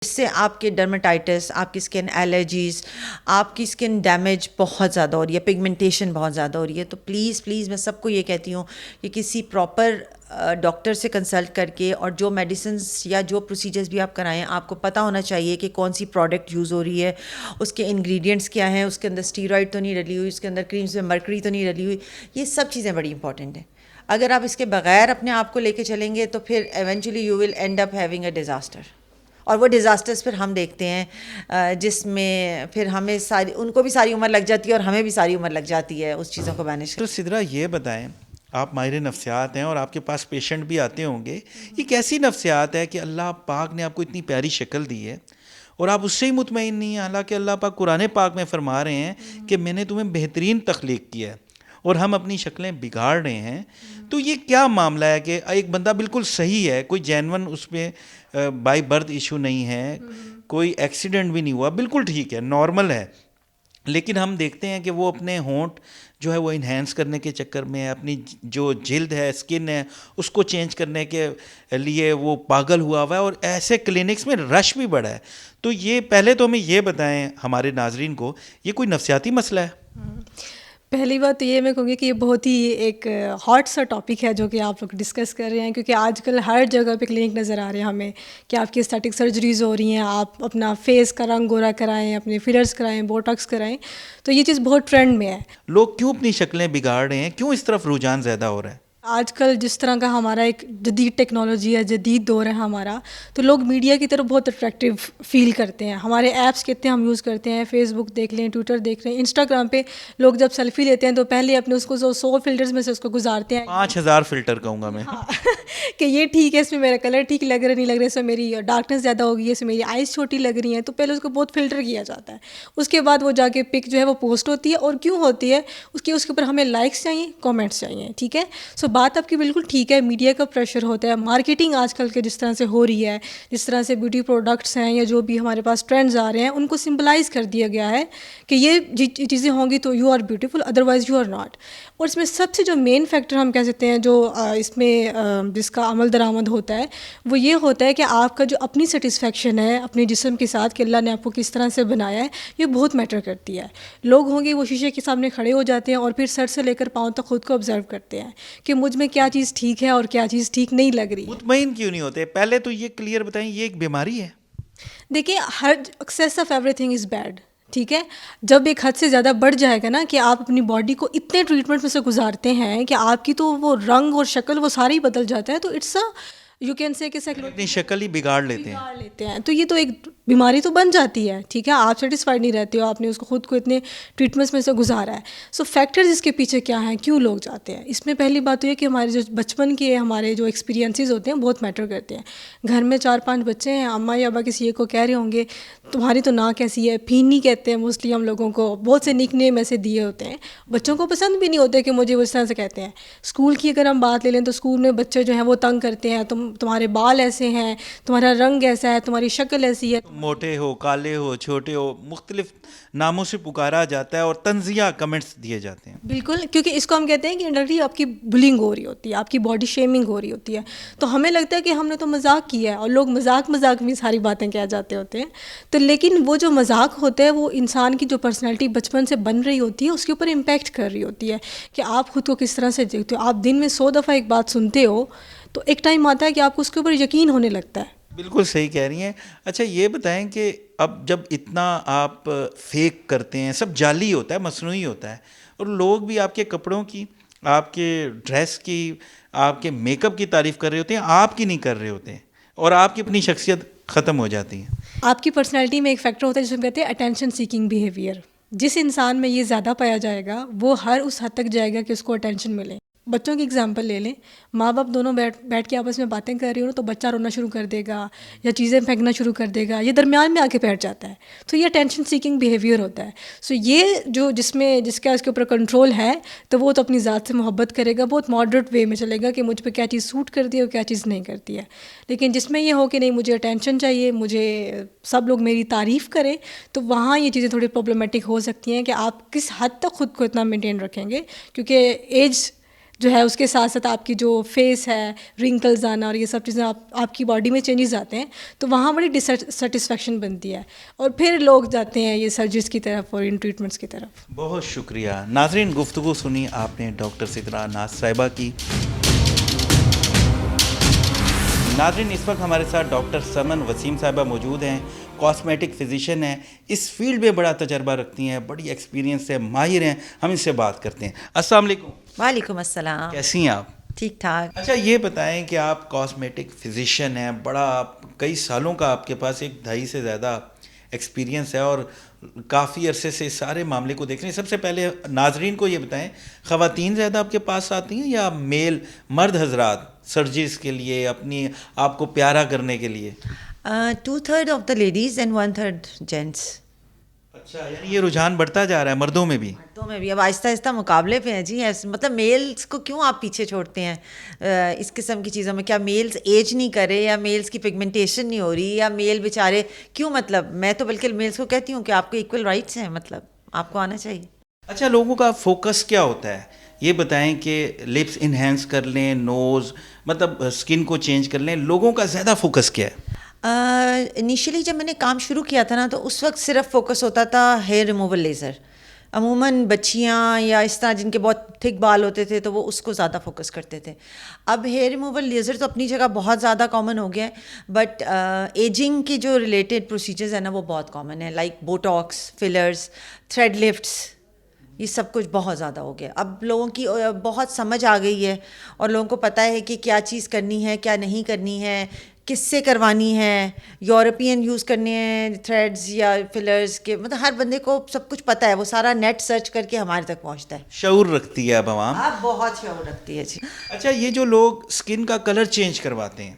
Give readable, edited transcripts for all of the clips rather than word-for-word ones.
اس سے آپ کے ڈرمیٹائٹس، آپ کی اسکن الرجیز، آپ کی اسکن ڈیمیج بہت زیادہ ہو رہی ہے، پگمنٹیشن بہت زیادہ ہو رہی ہے. تو پلیز پلیز میں سب کو یہ کہتی ہوں کہ کسی پراپر ڈاکٹر سے کنسلٹ کر کے، اور جو میڈیسنس یا جو پروسیجرز بھی آپ کرائیں، آپ کو پتہ ہونا چاہیے کہ کون سی پروڈکٹ یوز ہو رہی ہے، اس کے انگریڈینٹس کیا ہیں، اس کے اندر اسٹیرائڈ تو نہیں ڈلی ہوئی، اس کے اندر کریمز میں مرکری تو نہیں ڈلی ہوئی. یہ سب چیزیں بڑی امپورٹنٹ ہیں. اگر آپ اس کے بغیر اپنے آپ کو لے کے چلیں گے تو پھر eventually you will end up having a disaster. اور وہ ڈیزاسٹرز پھر ہم دیکھتے ہیں جس میں پھر ہمیں ساری، ان کو بھی ساری عمر لگ جاتی ہے اور ہمیں بھی ساری عمر لگ جاتی ہے اس چیزوں کو مینیج تو سدرا یہ بتائیں، آپ ماہر نفسیات ہیں اور آپ کے پاس پیشنٹ بھی آتے ہوں گے، یہ کیسی نفسیات ہے کہ اللہ پاک نے آپ کو اتنی پیاری شکل دی ہے اور آپ اس سے ہی مطمئن نہیں ہیں، حالانکہ اللہ پاک قرآن پاک میں فرما رہے ہیں کہ میں نے تمہیں بہترین تخلیق کیا ہے اور ہم اپنی شکلیں بگاڑ رہے ہیں. تو یہ کیا معاملہ ہے کہ ایک بندہ بالکل صحیح ہے، کوئی جینون اس میں بائی برتھ ایشو نہیں ہے، کوئی ایکسیڈنٹ بھی نہیں ہوا، بالکل ٹھیک ہے، نارمل ہے، لیکن ہم دیکھتے ہیں کہ وہ اپنے ہونٹ جو ہے وہ انہینس کرنے کے چکر میں، اپنی جو جلد ہے، اسکن ہے، اس کو چینج کرنے کے لیے وہ پاگل ہوا ہوا ہے، اور ایسے کلینکس میں رش بھی بڑا ہے. تو یہ پہلے تو ہمیں یہ بتائیں ہمارے ناظرین کو، یہ کوئی نفسیاتی مسئلہ ہے؟ پہلی بات تو یہ میں کہوں گی کہ یہ بہت ہی ایک ہاٹ سا ٹاپک ہے جو کہ آپ لوگ ڈسکس کر رہے ہیں، کیونکہ آج کل ہر جگہ پہ کلینک نظر آ رہے ہیں ہمیں کہ آپ کی اسٹیٹک سرجریز ہو رہی ہیں، آپ اپنا فیس کا رنگ گورا کرائیں، اپنے فلرز کرائیں، بوٹکس کرائیں. تو یہ چیز بہت ٹرینڈ میں ہے. لوگ کیوں اپنی شکلیں بگاڑ رہے ہیں؟ کیوں اس طرف رجحان زیادہ ہو رہا ہے؟ آج کل جس طرح کا ہمارا ایک جدید ٹیکنالوجی ہے، جدید دور ہے ہمارا، تو لوگ میڈیا کی طرف بہت اٹریکٹیو فیل کرتے ہیں. ہمارے ایپس کتنے ہم یوز کرتے ہیں، فیس بک دیکھ لیں، ٹویٹر دیکھ لیں، انسٹاگرام پہ لوگ جب سیلفی لیتے ہیں تو پہلے اپنے اس کو 100 فلٹرز میں سے اس کو گزارتے ہیں. 5000 فلٹر کہوں گا میں. ہاں کہ یہ ٹھیک ہے، اس میں میرا کلر ٹھیک لگ رہا نہیں لگ رہا، اس میں میری ڈارکنیس زیادہ ہوگی ہے، اس میں میری آئیز چھوٹی لگ رہی ہیں. تو پہلے اس کو بہت فلٹر کیا جاتا ہے، اس کے بعد وہ جا کے پک جو ہے وہ پوسٹ ہوتی ہے. اور کیوں ہوتی ہے؟ اس کے اوپر ہمیں لائکس چاہیے، کامنٹس چاہیے. ٹھیک ہے، سو بات آپ کی بالکل ٹھیک ہے. میڈیا کا پریشر ہوتا ہے، مارکیٹنگ آج کل کے جس طرح سے ہو رہی ہے، جس طرح سے بیوٹی پروڈکٹس ہیں یا جو بھی ہمارے پاس ٹرینڈز آ رہے ہیں، ان کو سمبلائز کر دیا گیا ہے کہ یہ چیزیں ہوں گی تو you are beautiful, otherwise you are not. اور اس میں سب سے جو مین فیکٹر ہم کہہ سکتے ہیں جو اس میں جس کا عمل درآمد ہوتا ہے، وہ یہ ہوتا ہے کہ آپ کا جو اپنی سیٹسفیکشن ہے اپنے جسم کے ساتھ کہ اللہ نے آپ کو کس طرح سے بنایا ہے، یہ بہت میٹر کرتی ہے. لوگ ہوں گے وہ شیشے کے سامنے کھڑے ہو جاتے ہیں اور پھر سر سے لے کر پاؤں تک خود کو آبزرو کرتے ہیں کہ مجھ میں کیا چیز ٹھیک ہے اور کیا چیز ٹھیک نہیں لگ رہی ہے. مطمئن کیوں نہیں ہوتے؟ پہلے تو یہ کلیئر بتائیں، یہ ایک بیماری ہے؟ دیکھیں، ہر excess of everything is bad. ٹھیک ہے، جب ایک حد سے زیادہ بڑھ جائے گا نا کہ آپ اپنی باڈی کو اتنے ٹریٹمنٹ میں سے گزارتے ہیں کہ آپ کی تو وہ رنگ اور شکل وہ سارا ہی بدل جاتا ہے، تو اٹس یو کین سے کہ اپنی شکل ہی بگاڑ لیتے ہیں. تو یہ تو ایک بیماری تو بن جاتی ہے. ٹھیک ہے، آپ سیٹسفائڈ نہیں رہتے ہو، آپ نے اس کو خود کو اتنے ٹریٹمنٹس میں سے گزارا ہے. سو فیکٹرز اس کے پیچھے کیا ہیں، کیوں لوگ جاتے ہیں؟ اس میں پہلی بات تو یہ کہ ہمارے جو بچپن کے ہمارے جو ایکسپیرینسز ہوتے ہیں بہت میٹر کرتے ہیں. گھر میں 4-5 بچے ہیں، اماں یا ابا کسی ایک کو کہہ رہے ہوں گے تمہاری تو ناک ایسی ہے، پھینی کہتے ہیں موسٹلی ہم لوگوں کو، بہت سے نک نیم ایسے دیے ہوتے ہیں. بچوں کو پسند بھی نہیں ہوتے کہ مجھے وہ اس طرح سے کہتے ہیں. اسکول کی اگر ہم بات لے لیں تو اسکول میں بچے جو ہیں وہ تنگ کرتے ہیں، تمہارے بال ایسے ہیں، تمہارا رنگ ایسا ہے، تمہاری شکل ایسی ہے، موٹے ہو، کالے ہو، چھوٹے ہو، مختلف ناموں سے پکارا جاتا ہے اور طنزیہ کمنٹس دیے جاتے ہیں. بالکل، کیونکہ اس کو ہم کہتے ہیں کہ انڈائریکٹلی آپ کی بلنگ ہو رہی ہوتی ہے، آپ کی باڈی شیمنگ ہو رہی ہوتی ہے. تو ہمیں لگتا ہے کہ ہم نے تو مذاق کیا ہے، اور لوگ مذاق میں ساری باتیں کہہ جاتے ہوتے ہیں. تو لیکن وہ جو مذاق ہوتا ہے وہ انسان کی جو پرسنالٹی بچپن سے بن رہی ہوتی ہے اس کے اوپر امپیکٹ کر رہی ہوتی ہے کہ آپ خود کو کس طرح سے دیکھتے ہو. آپ دن میں 100 دفعہ ایک بات سنتے ہو تو ایک ٹائم آتا ہے کہ آپ کو اس کے اوپر یقین ہونے لگتا ہے. بالکل صحیح کہہ رہی ہیں. اچھا یہ بتائیں کہ اب جب اتنا آپ فیک کرتے ہیں، سب جعلی ہوتا ہے، مصنوعی ہوتا ہے، اور لوگ بھی آپ کے کپڑوں کی، آپ کے ڈریس کی، آپ کے میک اپ کی تعریف کر رہے ہوتے ہیں، آپ کی نہیں کر رہے ہوتے ہیں، اور آپ کی اپنی شخصیت ختم ہو جاتی ہے. آپ کی پرسنالٹی میں ایک فیکٹر ہوتا ہے جس میں کہتے ہیں اٹینشن سیکنگ بیہیویئر. جس انسان میں یہ زیادہ پایا جائے گا وہ ہر اس حد تک جائے گا کہ اس کو اٹینشن ملے. بچوں کی اگزامپل لے لیں، ماں باپ دونوں بیٹھ کے آپس میں باتیں کر رہی ہوں تو بچہ رونا شروع کر دے گا یا چیزیں پھینکنا شروع کر دے گا، یہ درمیان میں آ کے بیٹھ جاتا ہے. تو یہ اٹینشن سیکنگ بیہیویئر ہوتا ہے. سو یہ جو جس کا اس کے اوپر کنٹرول ہے تو وہ تو اپنی ذات سے محبت کرے گا، بہت ماڈریٹ وے میں چلے گا کہ مجھ پہ کیا چیز سوٹ کرتی ہے اور کیا چیز نہیں کرتی ہے. لیکن جس میں یہ ہو کہ نہیں مجھے اٹینشن چاہیے، مجھے سب لوگ میری تعریف کریں، تو وہاں یہ چیزیں تھوڑی پرابلمٹک ہو سکتی ہیں کہ آپ کس حد تک خود کو اتنا مینٹین رکھیں گے. کیونکہ ایج جو ہے اس کے ساتھ ساتھ آپ کی جو فیس ہے, رنکلز آنا اور یہ سب چیزیں آپ کی باڈی میں چینجز آتے ہیں, تو وہاں بڑی ڈسسیٹسفیکشن بنتی ہے, اور پھر لوگ جاتے ہیں یہ سرجریز کی طرف اور ان ٹریٹمنٹس کی طرف. بہت شکریہ. ناظرین, گفتگو سنی آپ نے ڈاکٹر سدرا ناز صاحبہ کی. ناظرین, اس وقت ہمارے ساتھ ڈاکٹر سمن وسیم صاحبہ موجود ہیں, کاسمیٹک فزیشین ہیں, اس فیلڈ میں بڑا تجربہ رکھتی ہیں, بڑی ایکسپیرینس ہے, ماہر ہیں. ہم ان سے بات کرتے ہیں. السلام علیکم. وعلیکم السلام. کیسی ہیں آپ؟ ٹھیک ٹھاک. اچھا, یہ بتائیں کہ آپ کاسمیٹک فزیشین ہیں, بڑا کئی سالوں کا آپ کے پاس 2.5 سے زیادہ ایکسپیرینس ہے اور کافی عرصے سے سارے معاملے کو دیکھ رہے ہیں. سب سے پہلے ناظرین کو یہ بتائیں, خواتین زیادہ آپ کے پاس آتی ہیں یا میل مرد حضرات سرجریز کے لیے, اپنی آپ کو پیارا کرنے کے لیے؟ 2/3 of the ladies and 1/3 gents. اچھا, یعنی یہ رجحان بڑھتا جا رہا ہے مردوں میں بھی؟ مردوں میں بھی اب آہستہ آہستہ مقابلے پہ ہیں جی. مطلب میلز کو کیوں آپ پیچھے چھوڑتے ہیں اس قسم کی چیزوں میں؟ کیا میلز ایج نہیں کر رہے, یا میلز کی پگمنٹیشن نہیں ہو رہی, یا میل بیچارے کیوں؟ مطلب میں تو بلکہ میلز کو کہتی ہوں کہ آپ کو ایکول رائٹس ہیں, مطلب آپ کو آنا چاہیے. اچھا, لوگوں کا فوکس کیا ہوتا ہے؟ یہ بتائیں کہ لپس انہینس کر لیں, نوز مطلب اسکن کو چینج کر لیں, لوگوں کا زیادہ فوکس کیا ہے؟ انیشلی جب میں نے کام شروع کیا تھا نا, تو اس وقت صرف فوکس ہوتا تھا ہیئر ریموول لیزر. عموماً بچیاں یا اس طرح جن کے بہت تھک بال ہوتے تھے تو وہ اس کو زیادہ فوکس کرتے تھے. اب ہیئر ریموول لیزر تو اپنی جگہ بہت زیادہ کامن ہو گیا ہے, بٹ ایجنگ کی جو ریلیٹڈ پروسیجرز ہیں نا وہ بہت کامن ہے, like Botox, fillers, thread lifts, یہ سب کچھ بہت زیادہ ہو گیا. اب لوگوں کی بہت سمجھ آ گئی ہے, اور لوگوں کو پتہ ہے کہ کیا چیز کرنی ہے, کیا نہیں کرنی ہے, کس سے کروانی ہے, یورپین یوز کرنے ہیں تھریڈز یا فلرز کے. مطلب ہر بندے کو سب کچھ پتہ ہے, وہ سارا نیٹ سرچ کر کے ہمارے تک پہنچتا ہے. شعور رکھتی ہے اب عوام. آپ بہت شعور رکھتی ہے جی. اچھا, یہ جو لوگ اسکن کا کلر چینج کرواتے ہیں,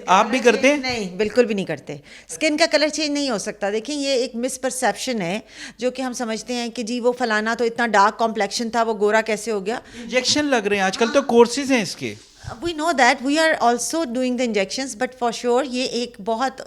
آپ بھی کرتے ہیں؟ نہیں, بالکل بھی نہیں کرتے. اسکن کا کلر چینج نہیں ہو سکتا. دیکھیں, یہ ایک مس پرسیپشن ہے جو کہ ہم سمجھتے ہیں کہ جی وہ فلانا تو اتنا ڈارک کمپلیکشن تھا, وہ گورا کیسے ہو گیا. انجیکشن لگ رہے ہیں آج کل, تو کورسز ہیں اس کے. We know that, we are also doing the injections, but for sure یہ ایک بہت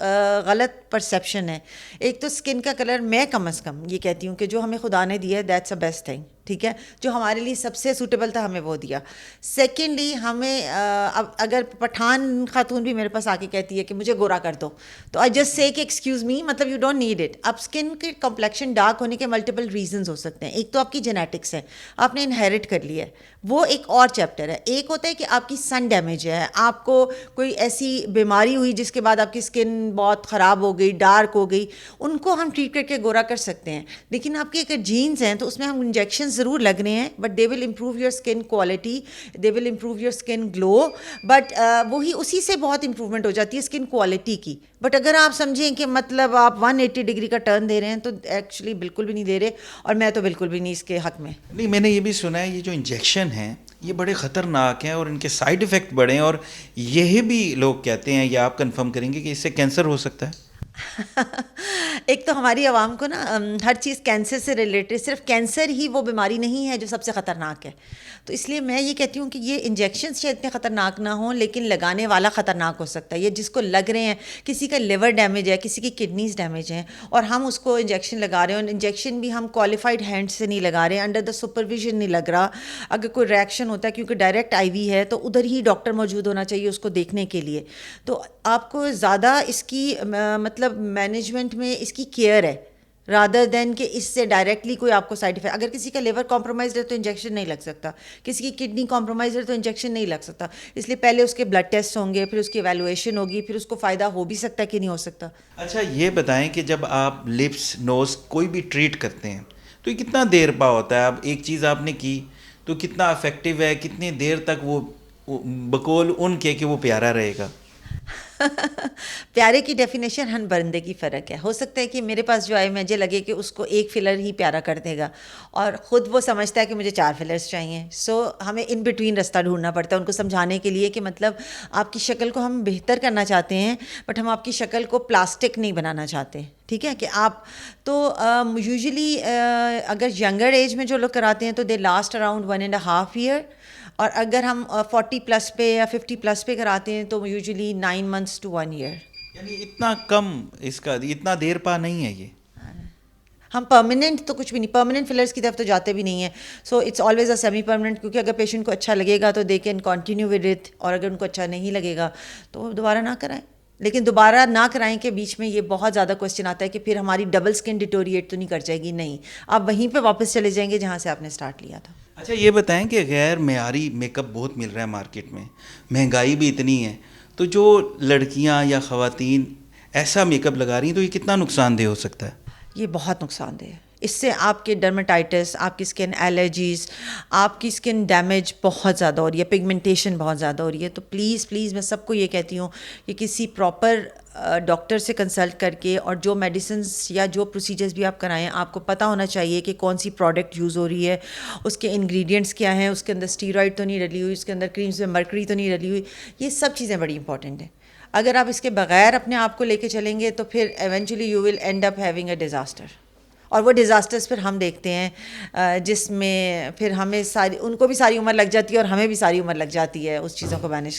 غلط پرسیپشن ہے. ایک تو اسکن کا کلر, میں کم از کم یہ کہتی ہوں کہ جو ہمیں خدا نے دیا ہے دیٹس اے بیسٹ تھنگ, ٹھیک ہے, جو ہمارے لیے سب سے سوٹیبل تھا ہمیں وہ دیا. سیکنڈلی, ہمیں اب اگر پٹھان خاتون بھی میرے پاس آ کے کہتی ہے کہ مجھے گورا کر دو, تو آئی جسٹ سے کہ ایکسکیوز می, مطلب یو ڈونٹ نیڈ اٹ. اب اسکن کے کمپلیکشن ڈارک ہونے کے ملٹیپل ریزنز ہو سکتے ہیں. ایک تو آپ کی جینیٹکس ہے, آپ نے انہیریٹ کر لیا ہے, وہ ایک اور چیپٹر ہے. ایک ہوتا ہے کہ آپ کی سن ڈیمیج ہے, آپ کو کوئی ایسی بیماری ہوئی جس کے بعد آپ کی اسکن بہت خراب ہو گئی, ڈارک ہو گئی, ان کو ہم ٹریٹ کر کے گورا کر سکتے ہیں. لیکن آپ کے اگر جینز ہیں تو اس میں ہم انجیکشن ضرور لگ رہے ہیں, but they will improve your skin quality, they will improve your skin glow, but وہی اسی سے بہت امپروومنٹ ہو جاتی ہے اسکن کوالٹی کی. بٹ اگر آپ سمجھیں کہ مطلب آپ 180 ڈگری کا ٹرن دے رہے ہیں, تو ایکچولی بالکل بھی نہیں دے رہے, اور میں تو بالکل بھی نہیں اس کے حق میں. نہیں, میں نے یہ بھی سنا ہے یہ جو انجیکشن ہیں یہ بڑے خطرناک ہیں اور ان کے سائیڈ ایفیکٹ بڑے ہیں, اور یہ بھی لوگ کہتے ہیں, یا آپ کنفرم کریں گے کہ اس سے کینسر ہو سکتا ہے؟ ایک تو ہماری عوام کو نا ہر چیز کینسر سے ریلیٹڈ, صرف کینسر ہی وہ بیماری نہیں ہے جو سب سے خطرناک ہے. تو اس لیے میں یہ کہتی ہوں کہ یہ انجیکشنز شاید اتنے خطرناک نہ ہوں, لیکن لگانے والا خطرناک ہو سکتا ہے. یہ جس کو لگ رہے ہیں, کسی کا لیور ڈیمیج ہے, کسی کی کڈنیز ڈیمیج ہیں, اور ہم اس کو انجیکشن لگا رہے ہیں, اور انجیکشن بھی ہم کوالیفائڈ ہینڈ سے نہیں لگا رہے ہیں, انڈر دا سپرویژن نہیں لگ رہا. اگر کوئی ریئیکشن ہوتا ہے, کیونکہ ڈائریکٹ آئی وی ہے, تو ادھر ہی ڈاکٹر موجود ہونا چاہیے اس کو دیکھنے کے لیے. تو آپ کو زیادہ اس کی مطلب مینجمنٹ میں اس کی کیئر ہے, رادر دین کہ اس سے ڈائریکٹلی کوئی آپ کو سائڈ افیکٹ. اگر کسی کا لیور کمپرومائزڈ ہے تو انجیکشن نہیں لگ سکتا, کسی کی کڈنی کمپرومائزڈ ہے تو انجیکشن نہیں لگ سکتا. اس لیے پہلے اس کے بلڈ ٹیسٹ ہوں گے, پھر اس کی ایویلویشن ہوگی, پھر اس کو فائدہ ہو بھی سکتا ہے کہ نہیں ہو سکتا. اچھا, یہ بتائیں کہ جب آپ لپس, نوز کوئی بھی ٹریٹ کرتے ہیں تو یہ کتنا دیر پا ہوتا ہے؟ اب ایک چیز آپ نے کی تو کتنا افیکٹو ہے, کتنی دیر تک وہ بقول ان کے کہ وہ پیارا رہے گا؟ پیارے کی ڈیفینیشن ہر بندے کی فرق ہے. ہو سکتا ہے کہ میرے پاس جو آئے مجھے لگے کہ اس کو ایک فلر ہی پیارا کر دے گا, اور خود وہ سمجھتا ہے کہ مجھے 4 فلرز چاہیے. سو ہمیں ان بٹوین رستہ ڈھونڈنا پڑتا ہے ان کو سمجھانے کے لیے کہ مطلب آپ کی شکل کو ہم بہتر کرنا چاہتے ہیں, بٹ ہم آپ کی شکل کو پلاسٹک نہیں بنانا چاہتے. ٹھیک ہے, کہ آپ تو یوزلی اگر ینگر ایج میں جو لوگ کراتے ہیں تو دے لاسٹ اراؤنڈ 1.5 ایئر, اور اگر ہم 40 پلس پہ یا 50 پلس پہ کراتے ہیں تو یوزلی 9 months to 1 year. یعنی اتنا کم اس کا, اتنا دیر پا نہیں ہے یہ. ہم پرماننٹ تو کچھ بھی نہیں, پرماننٹ فلرس کی طرف تو جاتے بھی نہیں ہیں. So it's always a semi permanent, کیونکہ اگر پیشنٹ کو اچھا لگے گا تو they can continue with it, اور اگر ان کو اچھا نہیں لگے گا تو دوبارہ نہ کرائیں. لیکن دوبارہ نہ کرائیں کہ بیچ میں یہ بہت زیادہ کوشچن آتا ہے کہ پھر ہماری ڈبل اسکن ڈیٹوریٹ تو نہیں کر جائے گی. نہیں, آپ وہیں پہ واپس چلے جائیں گے جہاں سے آپ نے اسٹارٹ لیا تھا. اچھا یہ بتائیں کہ غیر معیاری میک اپ بہت مل رہا ہے مارکیٹ میں, مہنگائی بھی اتنی ہے, تو جو لڑکیاں یا خواتین ایسا میک اپ لگا رہی ہیں تو یہ کتنا نقصان دہ ہو سکتا ہے؟ یہ بہت نقصان دہ ہے. اس سے آپ کے ڈرمیٹائٹس, آپ کی اسکن الرجیز, آپ کی اسکن ڈیمیج بہت زیادہ ہو رہی ہے, پگمنٹیشن بہت زیادہ ہو رہی ہے. تو پلیز پلیز میں سب کو یہ کہتی ہوں کہ کسی پراپر ڈاکٹر سے کنسلٹ کر کے, اور جو میڈیسنس یا جو پروسیجرز بھی آپ کرائیں, آپ کو پتہ ہونا چاہیے کہ کون سی پروڈکٹ یوز ہو رہی ہے, اس کے انگریڈینٹس کیا ہیں, اس کے اندر اسٹیرائڈ تو نہیں ڈلی ہوئی, اس کے اندر کریمز میں مرکری تو نہیں ڈلی ہوئی. یہ سب چیزیں بڑی امپورٹنٹ ہیں. اگر آپ اس کے بغیر اپنے آپ کو لے کے چلیں گے تو پھر eventually you will end up having a disaster. اور وہ ڈیزاسٹرز پھر ہم دیکھتے ہیں جس میں پھر ہمیں ان کو بھی ساری عمر لگ جاتی ہے اور ہمیں بھی ساری عمر لگ جاتی ہے اس چیزوں کو مینیج